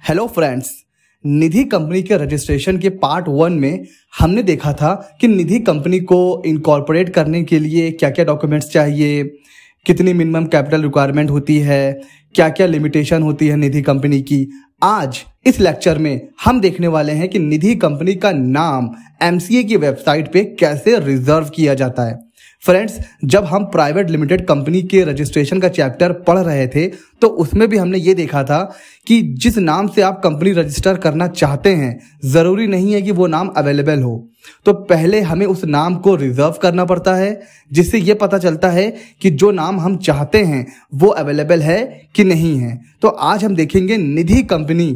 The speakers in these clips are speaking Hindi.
हेलो फ्रेंड्स, निधि कंपनी के रजिस्ट्रेशन के पार्ट 1 में हमने देखा था कि निधि कंपनी को इनकॉर्पोरेट करने के लिए क्या क्या डॉक्यूमेंट्स चाहिए, कितनी मिनिमम कैपिटल रिक्वायरमेंट होती है, क्या क्या लिमिटेशन होती है निधि कंपनी की। आज इस लेक्चर में हम देखने वाले हैं कि निधि कंपनी का नाम एमसीए की वेबसाइट पे कैसे रिजर्व किया जाता है। फ्रेंड्स, जब हम प्राइवेट लिमिटेड कंपनी के रजिस्ट्रेशन का चैप्टर पढ़ रहे थे तो उसमें भी हमने ये देखा था कि जिस नाम से आप कंपनी रजिस्टर करना चाहते हैं जरूरी नहीं है कि वो नाम अवेलेबल हो। तो पहले हमें उस नाम को रिजर्व करना पड़ता है, जिससे ये पता चलता है कि जो नाम हम चाहते हैं वो अवेलेबल है कि नहीं है। तो आज हम देखेंगे निधि कंपनी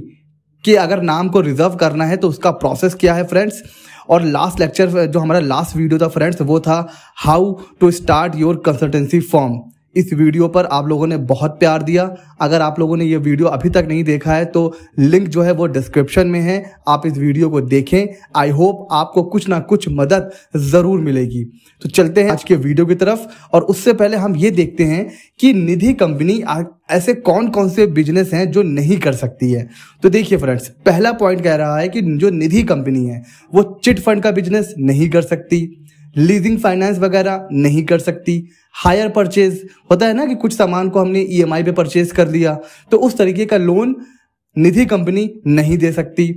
के अगर नाम को रिजर्व करना है तो उसका प्रोसेस क्या है फ्रेंड्स। और लास्ट लेक्चर जो हमारा लास्ट वीडियो था फ्रेंड्स, वो था how to start your consultancy firm. इस वीडियो पर आप लोगों ने बहुत प्यार दिया। अगर आप लोगों ने ये वीडियो अभी तक नहीं देखा है तो लिंक जो है वो डिस्क्रिप्शन में है, आप इस वीडियो को देखें। आई होप आपको कुछ ना कुछ मदद जरूर मिलेगी। तो चलते हैं आज के वीडियो की तरफ, और उससे पहले हम ये देखते हैं कि निधि कंपनी ऐसे कौन कौन से बिजनेस हैं जो नहीं कर सकती है। तो देखिए फ्रेंड्स, पहला पॉइंट कह रहा है कि जो निधि कंपनी है वो चिट फंड का बिजनेस नहीं कर सकती, लीजिंग फाइनेंस वगैरह नहीं कर सकती, हायर परचेज होता है ना कि कुछ सामान को हमने ईएमआई पे परचेज कर लिया, तो उस तरीके का लोन निधि कंपनी नहीं दे सकती।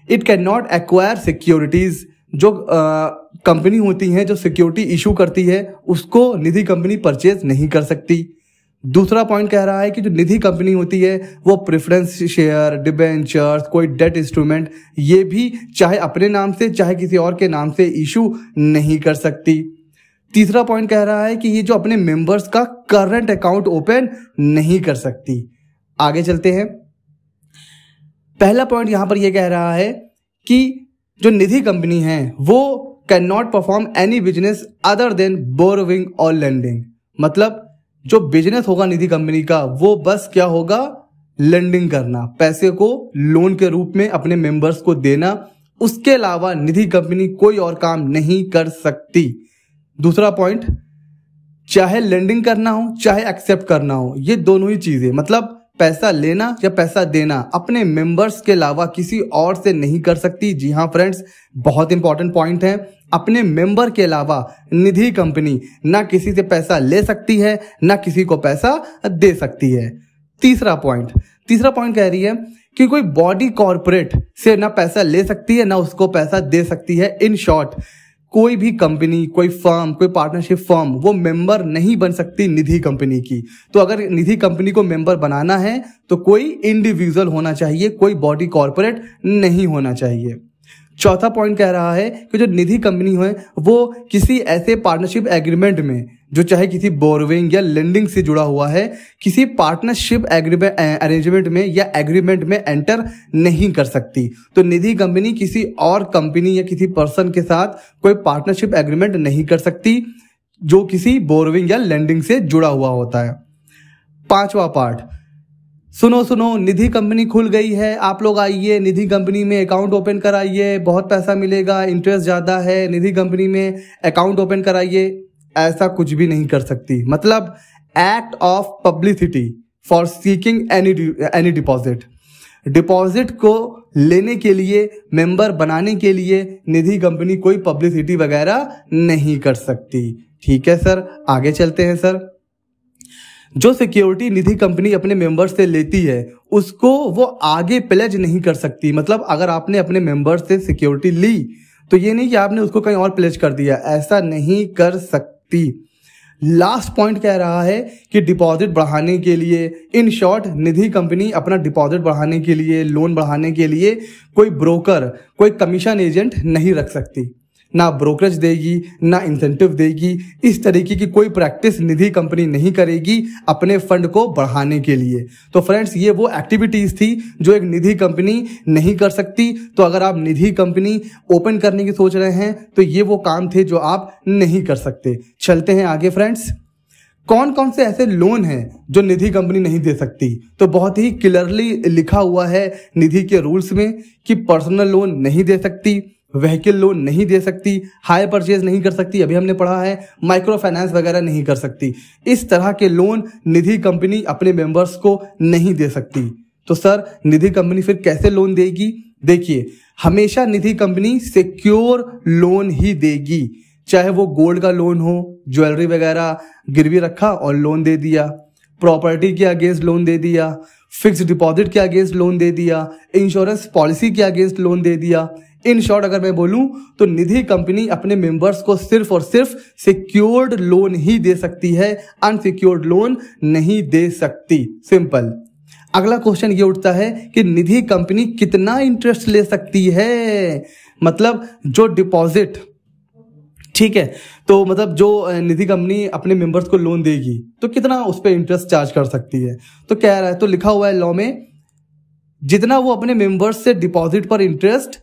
It can not acquire securities, जो कंपनी होती हैं जो सिक्योरिटी इशू करती है उसको निधि कंपनी परचेज नहीं कर सकती। दूसरा पॉइंट कह रहा है कि जो निधि कंपनी होती है वो प्रेफरेंस शेयर, डिबेंचर्स, कोई डेट इंस्ट्रूमेंट, ये भी चाहे अपने नाम से चाहे किसी और के नाम से इशू नहीं कर सकती। तीसरा पॉइंट कह रहा है कि ये जो अपने मेंबर्स का करंट अकाउंट ओपन नहीं कर सकती। आगे चलते हैं। पहला पॉइंट यहां पर यह कह रहा है कि जो निधि कंपनी है वो can not perform any business other than borrowing और लेंडिंग। मतलब जो बिजनेस होगा निधि कंपनी का वो बस क्या होगा, लेंडिंग करना, पैसे को लोन के रूप में अपने मेंबर्स को देना। उसके अलावा निधि कंपनी कोई और काम नहीं कर सकती। दूसरा पॉइंट, चाहे लेंडिंग करना हो चाहे एक्सेप्ट करना हो, ये दोनों ही चीजें, मतलब पैसा लेना या पैसा देना अपने मेंबर्स के अलावा किसी और से नहीं कर सकती। जी हाँ फ्रेंड्स, बहुत इंपॉर्टेंट पॉइंट है। अपने मेंबर के अलावा निधि कंपनी ना किसी से पैसा ले सकती है ना किसी को पैसा दे सकती है। तीसरा पॉइंट कह रही है कि कोई बॉडी कॉर्पोरेट से ना पैसा ले सकती है ना उसको पैसा दे सकती है। इन शॉर्ट, कोई भी कंपनी, कोई फर्म, कोई पार्टनरशिप फर्म वो मेंबर नहीं बन सकती निधि कंपनी की। तो अगर निधि कंपनी को मेंबर बनाना है तो कोई इंडिविजुअल होना चाहिए, कोई बॉडी कॉर्पोरेट नहीं होना चाहिए। चौथा पॉइंट कह रहा है कि जो निधि कंपनी है वो किसी ऐसे पार्टनरशिप एग्रीमेंट में जो चाहे किसी बोरोविंग या लेंडिंग से जुड़ा हुआ है, किसी पार्टनरशिप अरेंजमेंट में या एग्रीमेंट में एंटर नहीं कर सकती। तो निधि कंपनी किसी और कंपनी या किसी पर्सन के साथ कोई पार्टनरशिप एग्रीमेंट नहीं कर सकती जो किसी बोरोविंग या लेंडिंग से जुड़ा हुआ होता है। पांचवा पार्ट, सुनो निधि कंपनी खुल गई है, आप लोग आइए निधि कंपनी में अकाउंट ओपन कराइए, बहुत पैसा मिलेगा, इंटरेस्ट ज्यादा है, निधि कंपनी में अकाउंट ओपन कराइए। ऐसा कुछ भी नहीं कर सकती। मतलब act of publicity for seeking any deposit को लेने के लिए, मेंबर बनाने के लिए निधि कंपनी कोई पब्लिसिटी वगैरह नहीं कर सकती। ठीक है सर, आगे चलते हैं सर। जो सिक्योरिटी निधि कंपनी अपने मेंबर से लेती है उसको वो आगे प्लेज नहीं कर सकती। मतलब अगर आपने अपने मेंबर से सिक्योरिटी ली तो ये नहीं कि आपने उसको कहीं और प्लेज कर दिया, ऐसा नहीं कर सकती। लास्ट पॉइंट कह रहा है कि डिपॉजिट बढ़ाने के लिए, इन शॉर्ट निधि कंपनी अपना डिपॉजिट बढ़ाने के लिए, लोन बढ़ाने के लिए कोई ब्रोकर, कोई कमीशन एजेंट नहीं रख सकती। ना ब्रोकरेज देगी ना इंसेंटिव देगी। इस तरीके की कोई प्रैक्टिस निधि कंपनी नहीं करेगी अपने फंड को बढ़ाने के लिए। तो फ्रेंड्स, ये वो एक्टिविटीज थी जो एक निधि कंपनी नहीं कर सकती। तो अगर आप निधि कंपनी ओपन करने की सोच रहे हैं तो ये वो काम थे जो आप नहीं कर सकते। चलते हैं आगे फ्रेंड्स। कौन कौन से ऐसे लोन हैं जो निधि कंपनी नहीं दे सकती? तो बहुत ही क्लियरली लिखा हुआ है निधि के रूल्स में कि पर्सनल लोन नहीं दे सकती, व्हीकल लोन नहीं दे सकती, हायर परचेज नहीं कर सकती, अभी हमने पढ़ा है, माइक्रो फाइनेंस वगैरह नहीं कर सकती। इस तरह के लोन निधि कंपनी अपने मेंबर्स को नहीं दे सकती। तो सर निधि कंपनी फिर कैसे लोन देगी? देखिए, हमेशा निधि कंपनी सिक्योर लोन ही देगी, चाहे वो गोल्ड का लोन हो, ज्वेलरी वगैरह गिरवी रखा और लोन दे दिया, प्रॉपर्टी के अगेंस्ट लोन दे दिया, फिक्स डिपॉजिट के अगेंस्ट लोन दे दिया, इंश्योरेंस पॉलिसी के अगेंस्ट लोन दे दिया। इन शॉर्ट अगर मैं बोलूं तो निधि कंपनी अपने मेंबर्स को सिर्फ और सिर्फ सिक्योर्ड लोन ही दे सकती है, अनसिक्योर्ड लोन नहीं दे सकती। सिंपल। अगला क्वेश्चन ये उठता है कि निधि कंपनी कितना इंटरेस्ट ले सकती है, मतलब जो डिपॉजिट, ठीक है, तो मतलब जो निधि कंपनी अपने मेंबर्स को लोन देगी तो कितना उस पर इंटरेस्ट चार्ज कर सकती है। तो कह रहा है, तो लिखा हुआ है लॉ में, जितना वो अपने मेंबर्स से डिपॉजिट पर इंटरेस्ट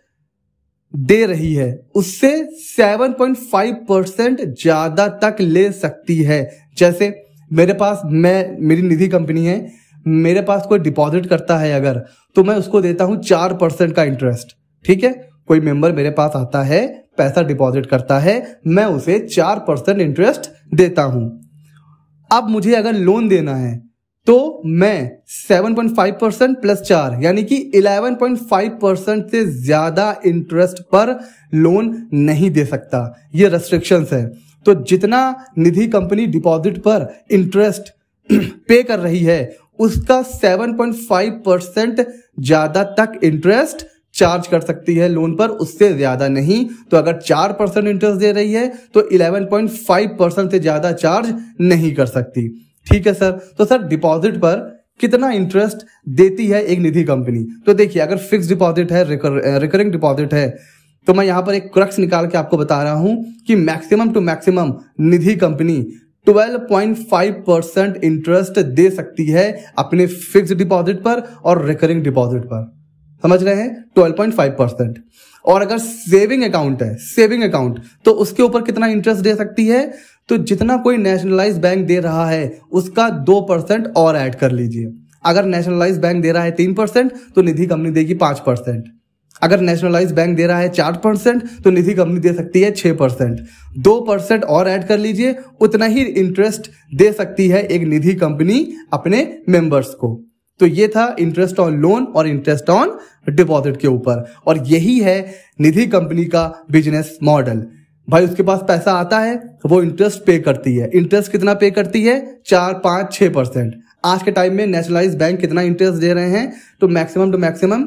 दे रही है उससे 7.5% ज्यादा तक ले सकती है। जैसे मेरी निधि कंपनी है, मेरे पास कोई डिपॉजिट करता है अगर, तो मैं उसको देता हूं 4% का इंटरेस्ट। ठीक है, कोई मेंबर मेरे पास आता है, पैसा डिपॉजिट करता है, मैं उसे 4% इंटरेस्ट देता हूं। अब मुझे अगर लोन देना है तो मैं 7.5% प्लस 4 यानी कि 11.5% से ज्यादा इंटरेस्ट पर लोन नहीं दे सकता। ये रेस्ट्रिक्शंस है। तो जितना निधि कंपनी डिपॉजिट पर इंटरेस्ट पे कर रही है उसका 7.5% ज्यादा तक इंटरेस्ट चार्ज कर सकती है लोन पर, उससे ज्यादा नहीं। तो अगर 4% इंटरेस्ट दे रही है तो 11.5% से ज्यादा चार्ज नहीं कर सकती। ठीक है सर। तो सर डिपॉजिट पर कितना इंटरेस्ट देती है एक निधि कंपनी? तो देखिए, अगर फिक्स डिपॉजिट है, रिकरिंग डिपॉजिट है, तो मैं यहां पर एक क्रक्स निकाल के आपको बता रहा हूं कि maximum to maximum Nidhi company 12.5% interest दे सकती है अपने फिक्स डिपॉजिट पर और रिकरिंग डिपॉजिट पर। समझ रहे हैं? 12.5%। और अगर सेविंग अकाउंट है, सेविंग अकाउंट, तो उसके ऊपर कितना इंटरेस्ट दे सकती है? तो जितना कोई नेशनलाइज बैंक दे रहा है उसका 2% और ऐड कर लीजिए। अगर नेशनलाइज बैंक दे रहा है 3% तो निधि कंपनी देगी 5%। अगर नेशनलाइज बैंक दे रहा है 4% तो निधि कंपनी दे सकती है 6%। 2% और ऐड कर लीजिए, उतना ही इंटरेस्ट दे सकती है एक निधि कंपनी अपने मेंबर्स को। तो ये था इंटरेस्ट ऑन लोन और इंटरेस्ट ऑन डिपॉजिट के ऊपर, और यही है निधि कंपनी का बिजनेस मॉडल। भाई उसके पास पैसा आता है, वो इंटरेस्ट पे करती है। इंटरेस्ट कितना पे करती है? 4, 5, 6%। आज के टाइम में नेशनलाइज बैंक कितना इंटरेस्ट दे रहे हैं? तो मैक्सिमम टू मैक्सिमम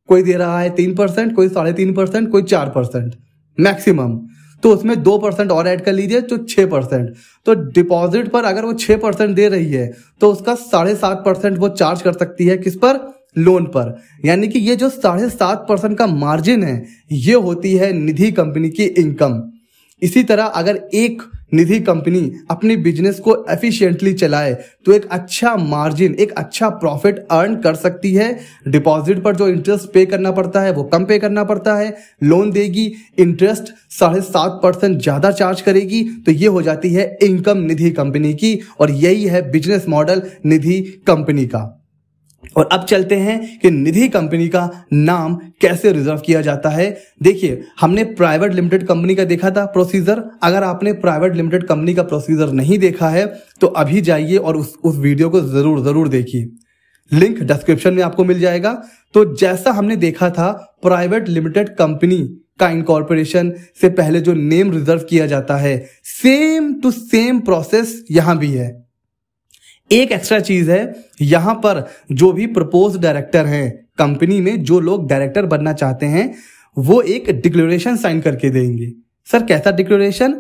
कोई दे रहा है 3%, कोई 3.5%, कोई 4% मैक्सिमम। तो उसमें 2% और ऐड कर लीजिए तो 6%। तो डिपॉजिट पर अगर वो 6% दे रही है तो उसका 7.5% वो चार्ज कर सकती है। किस पर? लोन पर। यानी कि ये जो 7.5% का मार्जिन है ये होती है निधि कंपनी की इनकम। इसी तरह अगर एक निधि कंपनी अपनी बिजनेस को एफिशिएंटली चलाए तो एक अच्छा मार्जिन, एक अच्छा प्रॉफिट अर्न कर सकती है। डिपॉजिट पर जो इंटरेस्ट पे करना पड़ता है वो कम पे करना पड़ता है। लोन देगी, इंटरेस्ट 7.5% ज्यादा चार्ज करेगी, तो ये हो जाती है इनकम निधि कंपनी की, और यही है बिजनेस मॉडल निधि कंपनी का। और अब चलते हैं कि निधि कंपनी का नाम कैसे रिजर्व किया जाता है। देखिए, हमने प्राइवेट लिमिटेड कंपनी का देखा था प्रोसीजर। अगर आपने प्राइवेट लिमिटेड कंपनी का प्रोसीजर नहीं देखा है तो अभी जाइए और उस वीडियो को जरूर देखिए। लिंक डिस्क्रिप्शन में आपको मिल जाएगा। तो जैसा हमने देखा था प्राइवेट लिमिटेड कंपनी का इनकॉर्पोरेशन से पहले जो नेम रिजर्व किया जाता है, सेम टू सेम प्रोसेस यहां भी है। एक एक्स्ट्रा चीज है, यहां पर जो भी प्रपोज डायरेक्टर हैं कंपनी में, जो लोग डायरेक्टर बनना चाहते हैं, वो एक डिक्लेरेशन साइन करके देंगे। सर कैसा डिक्लेरेशन?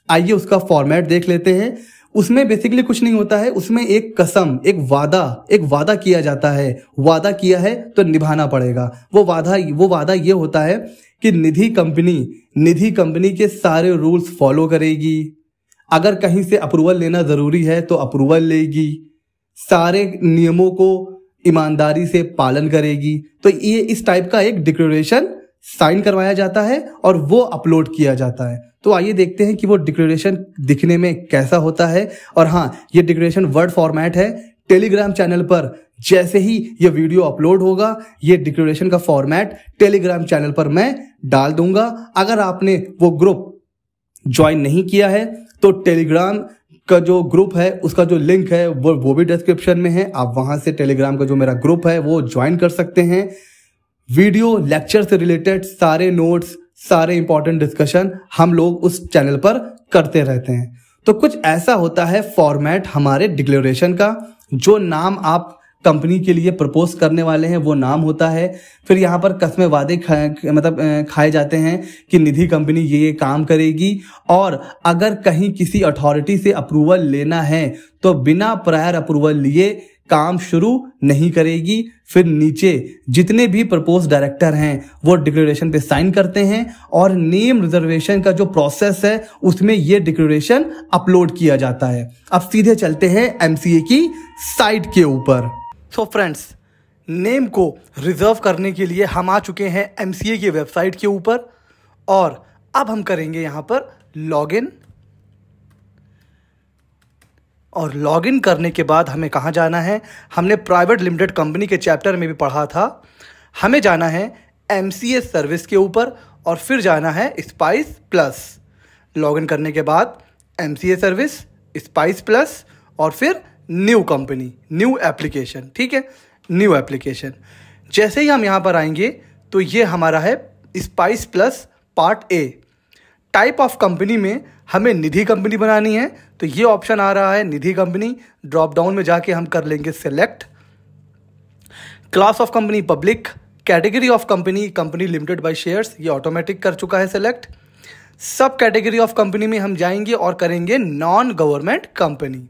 आइए उसका फॉर्मेट देख लेते हैं। उसमें बेसिकली कुछ नहीं होता है, उसमें एक कसम, एक वादा किया जाता है। वादा किया है तो निभाना पड़ेगा। वो वादा ये होता है कि निधि कंपनी के सारे रूल्स फॉलो करेगी। अगर कहीं से अप्रूवल लेना जरूरी है तो अप्रूवल लेगी, सारे नियमों को ईमानदारी से पालन करेगी। तो ये इस टाइप का एक डिक्लेरेशन साइन करवाया जाता है और वो अपलोड किया जाता है। तो आइए देखते हैं कि वो डिक्लेरेशन दिखने में कैसा होता है। और हाँ, ये डिक्लेरेशन वर्ड फॉर्मेट है। टेलीग्राम चैनल पर जैसे ही ये वीडियो अपलोड होगा, ये डिक्लेरेशन का फॉर्मेट टेलीग्राम चैनल पर मैं डाल दूंगा। अगर आपने वो ग्रुप ज्वाइन नहीं किया है तो टेलीग्राम का जो ग्रुप है उसका जो लिंक है वो भी डिस्क्रिप्शन में है। आप वहां से टेलीग्राम का जो मेरा ग्रुप है वो ज्वाइन कर सकते हैं। वीडियो लेक्चर से रिलेटेड सारे नोट्स, सारे इंपॉर्टेंट डिस्कशन हम लोग उस चैनल पर करते रहते हैं। तो कुछ ऐसा होता है फॉर्मेट हमारे डिक्लेरेशन का, जो नाम आप कंपनी के लिए प्रपोज करने वाले हैं वो नाम होता है। फिर यहाँ पर कस्में वादे खाए जाते हैं कि निधि कंपनी ये काम करेगी, और अगर कहीं किसी अथॉरिटी से अप्रूवल लेना है तो बिना प्रायर अप्रूवल लिए काम शुरू नहीं करेगी। फिर नीचे जितने भी प्रपोज डायरेक्टर हैं वो डिक्लेरेशन पे साइन करते हैं, और नेम रिजर्वेशन का जो प्रोसेस है उसमें ये डिक्लेरेशन अपलोड किया जाता है। अब सीधे चलते हैं एमसीए की साइट के ऊपर। सो फ्रेंड्स, नेम को रिजर्व करने के लिए हम आ चुके हैं एमसीए की वेबसाइट के ऊपर, और अब हम करेंगे यहाँ पर लॉगिन। और लॉगिन करने के बाद हमें कहाँ जाना है? हमने प्राइवेट लिमिटेड कंपनी के चैप्टर में भी पढ़ा था। हमें जाना है एमसीए सर्विस के ऊपर, और फिर जाना है स्पाइस प्लस। लॉगिन करने के बाद एमसीए सर्विस, स्पाइस प्लस, और फिर न्यू कंपनी, न्यू एप्लीकेशन। ठीक है, न्यू एप्लीकेशन। जैसे ही हम यहाँ पर आएंगे तो ये हमारा है spice plus part A. Type of company में हमें निधि कंपनी बनानी है, तो ये ऑप्शन आ रहा है निधि कंपनी। ड्रॉप डाउन में जाके हम कर लेंगे select. Class of company public, category of company company limited by shares, ये ऑटोमेटिक कर चुका है सिलेक्ट। सब कैटेगरी ऑफ कंपनी में हम जाएंगे और करेंगे नॉन गवर्नमेंट कंपनी।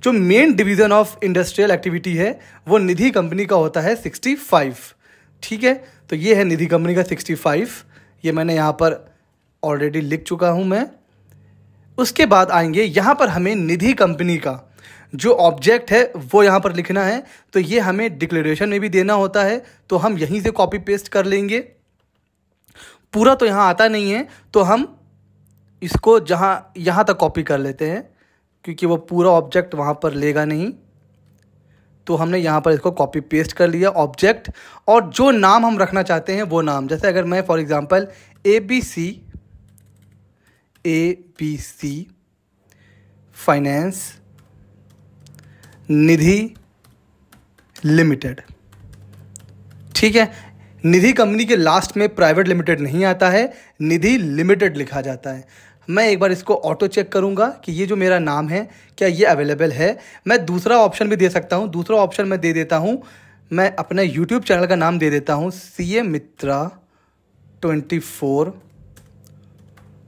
जो main division of industrial activity है वो निधि कंपनी का होता है 65। ठीक है, तो ये है निधि कंपनी का 65। ये मैंने यहाँ पर ऑलरेडी लिख चुका हूँ मैं। उसके बाद आएंगे यहाँ पर हमें निधि कंपनी का जो ऑब्जेक्ट है वो यहाँ पर लिखना है, तो ये हमें डिक्लेरेशन में भी देना होता है, तो हम यहीं से कॉपी पेस्ट कर लेंगे। पूरा तो यहाँ आता नहीं है, तो हम इसको यहाँ तक कॉपी कर लेते हैं, क्योंकि वो पूरा ऑब्जेक्ट वहाँ पर लेगा नहीं। तो हमने यहाँ पर इसको कॉपी पेस्ट कर लिया ऑब्जेक्ट, और जो नाम हम रखना चाहते हैं वो नाम, जैसे अगर मैं for example ABC finance Nidhi limited. ठीक है, निधि कंपनी के लास्ट में प्राइवेट लिमिटेड नहीं आता है, निधि लिमिटेड लिखा जाता है। मैं एक बार इसको ऑटो चेक करूंगा कि ये जो मेरा नाम है क्या ये अवेलेबल है। मैं दूसरा ऑप्शन भी दे सकता हूँ। दूसरा ऑप्शन मैं दे देता हूँ, मैं अपने यूट्यूब चैनल का नाम दे देता हूँ CA मित्रा 24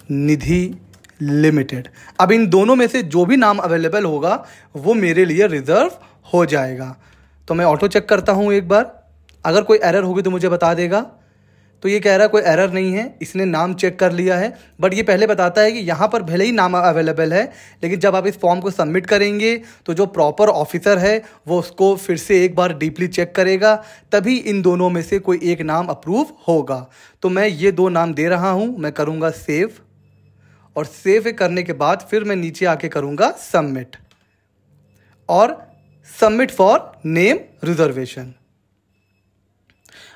निधि लिमिटेड। अब इन दोनों में से जो भी नाम अवेलेबल होगा वो मेरे लिए रिजर्व हो जाएगा। तो मैं ऑटो चेक करता हूँ एक बार, अगर कोई एरर होगी तो मुझे बता देगा। तो ये कह रहा है कोई एरर नहीं है, इसने नाम चेक कर लिया है। बट ये पहले बताता है कि यहाँ पर भले ही नाम अवेलेबल है, लेकिन जब आप इस फॉर्म को सबमिट करेंगे तो जो प्रॉपर ऑफिसर है वो उसको फिर से एक बार डीपली चेक करेगा, तभी इन दोनों में से कोई एक नाम अप्रूव होगा। तो मैं ये 2 नाम दे रहा हूँ, मैं करूँगा सेव, और सेव करने के बाद फिर मैं नीचे आके करूँगा सबमिट, और सबमिट फॉर नेम रिजर्वेशन।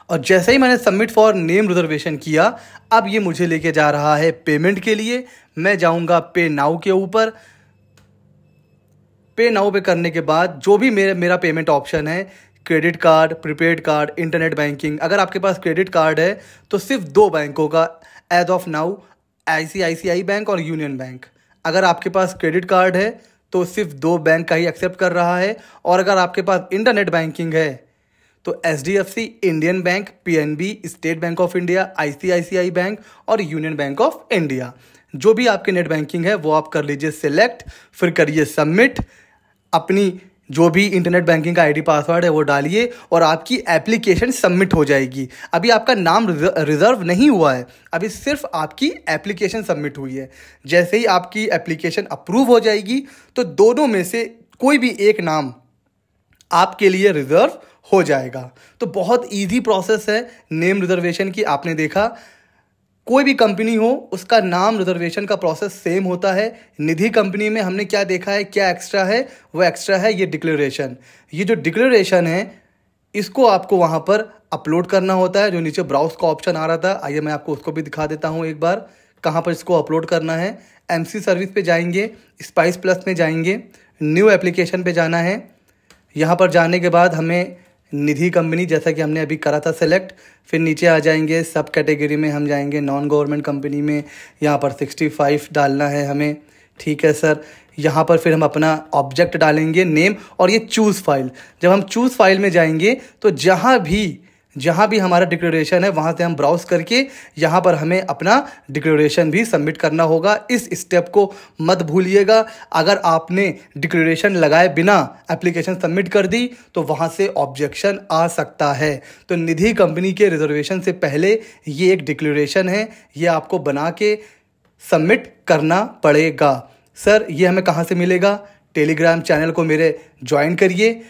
और जैसे ही मैंने सबमिट फॉर नेम रिजर्वेशन किया, अब ये मुझे लेके जा रहा है पेमेंट के लिए। मैं जाऊंगा पे नाउ के ऊपर। पे नाउ पे करने के बाद जो भी मेरा पेमेंट ऑप्शन है, credit card, prepaid card, internet banking. अगर आपके पास क्रेडिट कार्ड है तो सिर्फ 2 बैंकों का as of now, ICICI bank और यूनियन बैंक। अगर आपके पास क्रेडिट कार्ड है तो सिर्फ 2 बैंक का ही एक्सेप्ट कर रहा है, और अगर आपके पास इंटरनेट बैंकिंग है तो SDFC, Indian bank, PNB, state bank of India, ICICI bank और यूनियन बैंक ऑफ इंडिया। जो भी आपके नेट बैंकिंग है वो आप कर लीजिए सिलेक्ट, फिर करिए सबमिट। अपनी जो भी इंटरनेट बैंकिंग का ID पासवर्ड है वो डालिए, और आपकी एप्लीकेशन सबमिट हो जाएगी। अभी आपका नाम रिजर्व नहीं हुआ है, अभी सिर्फ आपकी एप्लीकेशन सबमिट हुई है। जैसे ही आपकी एप्लीकेशन अप्रूव हो जाएगी तो दोनों में से कोई भी एक नाम आपके लिए रिजर्व हो जाएगा। तो बहुत इजी प्रोसेस है नेम रिजर्वेशन की। आपने देखा, कोई भी कंपनी हो उसका नाम रिजर्वेशन का प्रोसेस सेम होता है। निधि कंपनी में हमने क्या देखा है, क्या एक्स्ट्रा है? वो एक्स्ट्रा है ये डिक्लेरेशन। ये जो डिक्लेरेशन है इसको आपको वहाँ पर अपलोड करना होता है। जो नीचे ब्राउज का ऑप्शन आ रहा था, आइए मैं आपको उसको भी दिखा देता हूँ एक बार, कहाँ पर इसको अपलोड करना है। एमसी सर्विस पे जाएंगे, स्पाइस प्लस में जाएंगे, न्यू एप्लीकेशन पे जाना है। यहाँ पर जाने के बाद हमें निधि कंपनी जैसा कि हमने अभी करा था सेलेक्ट, फिर नीचे आ जाएंगे, सब कैटेगरी में हम जाएंगे नॉन गवर्नमेंट कंपनी में। यहाँ पर 65 डालना है हमें। ठीक है सर। यहाँ पर फिर हम अपना ऑब्जेक्ट डालेंगे, नेम, और ये चूज़ फाइल। जब हम चूज़ फाइल में जाएंगे तो जहाँ भी हमारा डिक्लेरेशन है वहाँ से हम ब्राउज करके यहाँ पर हमें अपना डिक्लेरेशन भी सबमिट करना होगा। इस स्टेप को मत भूलिएगा। अगर आपने डिक्लेरेशन लगाए बिना एप्लीकेशन सबमिट कर दी तो वहाँ से ऑब्जेक्शन आ सकता है। तो निधि कंपनी के रिजर्वेशन से पहले ये एक डिक्लेरेशन है, ये आपको बना के सबमिट करना पड़ेगा। सर ये हमें कहाँ से मिलेगा? टेलीग्राम चैनल को मेरे ज्वाइन करिए,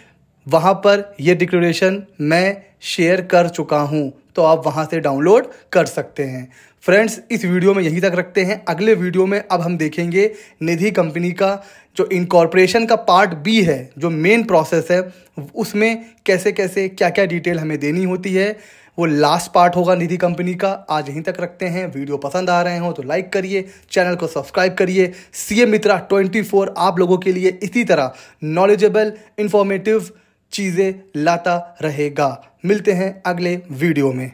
वहाँ पर ये डिक्लेरेशन मैं शेयर कर चुका हूँ, तो आप वहाँ से डाउनलोड कर सकते हैं। फ्रेंड्स इस वीडियो में यहीं तक रखते हैं। अगले वीडियो में अब हम देखेंगे निधि कंपनी का जो इनकॉर्पोरेशन का पार्ट बी है, जो मेन प्रोसेस है, उसमें कैसे कैसे क्या क्या डिटेल हमें देनी होती है। वो लास्ट पार्ट होगा निधि कंपनी का। आज यहीं तक रखते हैं। वीडियो पसंद आ रहे हो तो लाइक करिए, चैनल को सब्सक्राइब करिए। सीए मित्रा 24 आप लोगों के लिए इसी तरह नॉलेजेबल इंफॉर्मेटिव चीज़ें लाता रहेगा। मिलते हैं अगले वीडियो में।